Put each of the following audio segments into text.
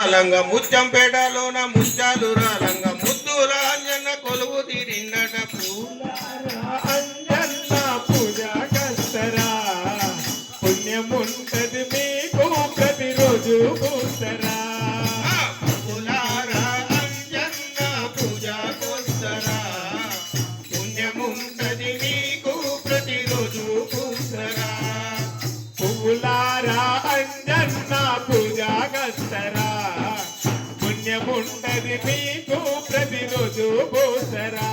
లంగ ముత్యంపేటలోన ముత్యాలు రాలంగ ముద్దుల అంజన్న కొలువు తీరిందట అంజన్న పూజ కస్తరా పుణ్యముంటది మీకు ప్రతిరోజు పూసరా అంజన్న పూజ కొస్తరా పుణ్యముంటది మీకు ప్రతిరోజు పూసరా పువ్వులారా అంజన్న పూజ కస్తరా పుణ్యముంటది మీకు ప్రతిరోజు పూసరా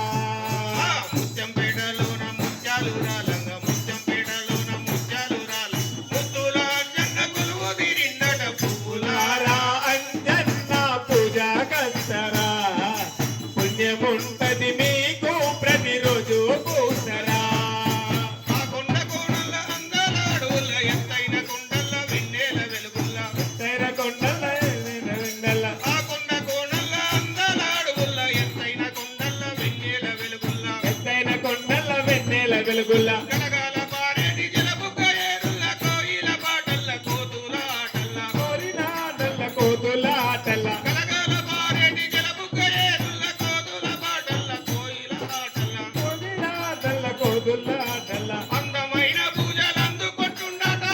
ముత్యంపేటలోన ముత్యాలు రాలంగ ముత్యంపేటలోన ముత్యాలు రాల ముద్దుల అంజన్న కొలువు తీరిందట పువ్వులారా అంజన్న పూజ కస్తరా పుణ్యముంటది మీకు ప్రతిరోజు పూసరా కొండ కోణల్ల అందాల అడవుల ఎత్తైన కొండల్ల వెన్నెల వెలుగుల్ల తెర కొండల వెన్నెల ఆ కొండ కోణల్ల అందాల అడవుల ఎత్తైన కొండల్ల వెన్నెల వెలుగుల్ల ఎత్తైన కొండల వెన్నెల వెలుగుల గలగాల పారేటి జలబుగ్గ ఏరుల్ల కోయిల పాటల్ల కోతుల ఆటల్ల కోరినాటల కోతుల ఆటల గలగాల పారేటి జలబుగ్గ ఏరుల్ల కోతుల పాటల్ల కోయిల ఆటల్ల కోరినాటల కోతుల ఆటల అందమైన పూజలు అందుకుంటుండట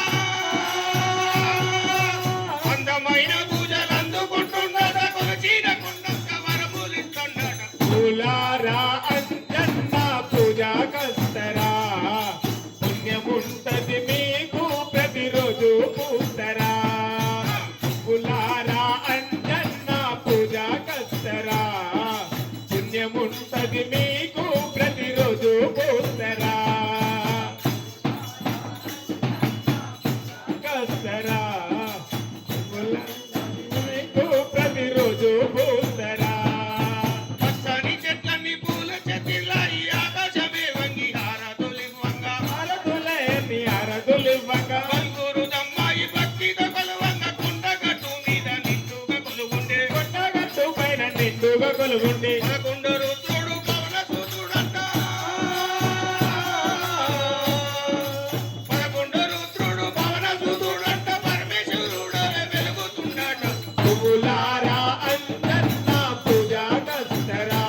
అందమైన పూజలు అందుకుంటుండట కొలచీన కొండక్క వరములిస్తుండట పూలారా అంజన్న పూజ కస్తరా పుణ్యముంటది మీకు ప్రతిరోజు పూసరా పూలారా అంజన్న పూజ కస్తరా పుణ్యముంటది మీకు ప్రతిరోజు పూసరా కస్తరా మీకు ప్రతిరోజు పూసరా పచ్చని చెట్లన్నీ పూల చెట్టిల్లాయి ఆకాశమే వంగి హారతులివ్వంగా ఆరతులేని ఆరతులివ్వగా పలుగురు దమ్మాయి భక్తితో కొలువంగా కొండగట్టు మీద నిండుగా కొలువుండే కొండగట్టు పైన నిండుగా కొలుగుండి పదకొండు రుద్రుడు పవన సూతుడంట పదకొండు రుద్రుడు పవన సూతుడంట పరమేశ్వరుడే వెలుగుతుండట పువ్వులారా అంజన్న పూజ కస్తరా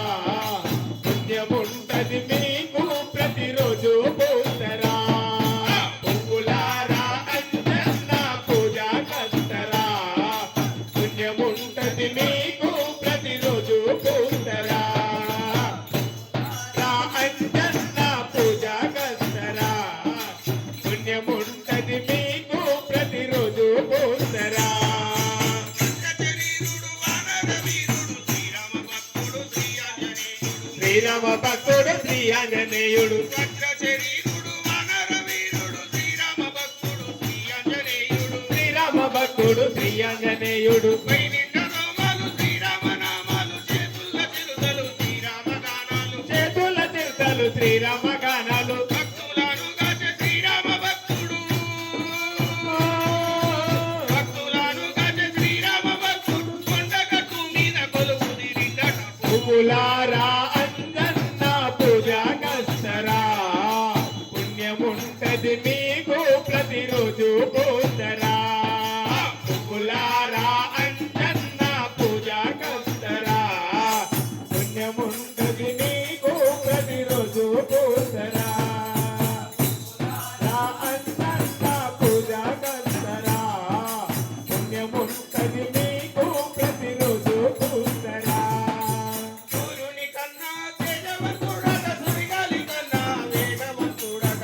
పుణ్యముంటది మీకు ప్రతిరోజు పూసరా పువ్వులారా అంజన్న పూజ కస్తరా పుణ్యముంటది మీకు ప్రతిరోజు పూసరా రా అంజన్న పూజ కస్తరా పుణ్యముంటది మీకు ప్రతిరోజు పూసరా శరీరుడు వానర వీరుడు శ్రీరామ భక్తుడు శ్రీ ఆంజనేయుడు వజ్ర శరీరుడు వానర వీరుడు శ్రీరామ భక్తుడు శ్రీ ఆంజనేయుడు శ్రీరామ భక్తుడు శ్రీ ఆంజనేయుడు పై నిండా రోమాలు శ్రీరామ నామాలు చేతుల చిరుతలు శ్రీరామ గానాలు చేతుల చిరుతలు శ్రీరామ గానాలు భక్తులను గాచే శ్రీరామ భక్తుడు భక్తులను గాచే శ్రీరామ భక్తుడు కొండగట్టు మీద కొలువు తీరిందట పువ్వులారా అంజన్న పూజ కస్తరా పుణ్యముంటది మీకు ప్రతిరోజు పూసరా పువ్వులారా అంజన్న పూజ కస్తరా పుణ్యముంటది మీకు ప్రతిరోజు పూసరా రా అంజన్న పూజ కస్తరా పుణ్యముంటది మీకు ప్రతిరోజు పూసరా సూర్యుని కన్నా తేజవంతుడట సుడిగాలి కన్నా వేగవంతుడట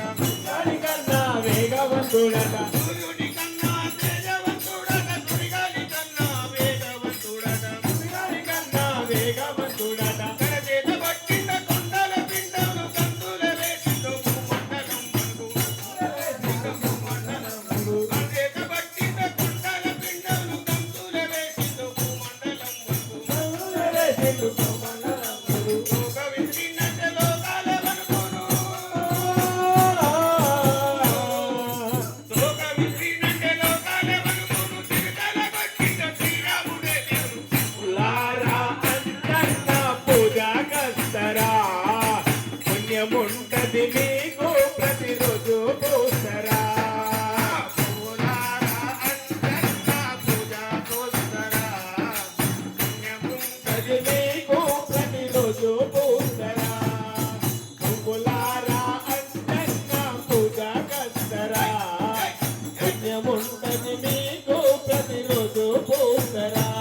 కన్నా వేగవంతుడట సూర్యుని కన్నా తేజవంతుడట సుడిగాలి కన్నా వేగవంతుడట కన్నా వేగవంతుడట తన చేత పట్టిన కొండల పిండలు కందుల వేసిండు భూమండలం మనకు తన చేత పట్టిన కొండల పిండలు కందుల వేసిండు భూమండలం మనకు లోక విసిరినట్టే లోకాల వరకును లోక విసిరినట్టే లోకాల వరకును తిరుతల పట్టిన శ్రీరాముడే దేవుడు లారా అంజన్న పూజ కస్తరా పుణ్యముంటది మీకు ప్రతిరోజు పూసరా పూలారా అంజన్న పూజ కోసరా పూసరా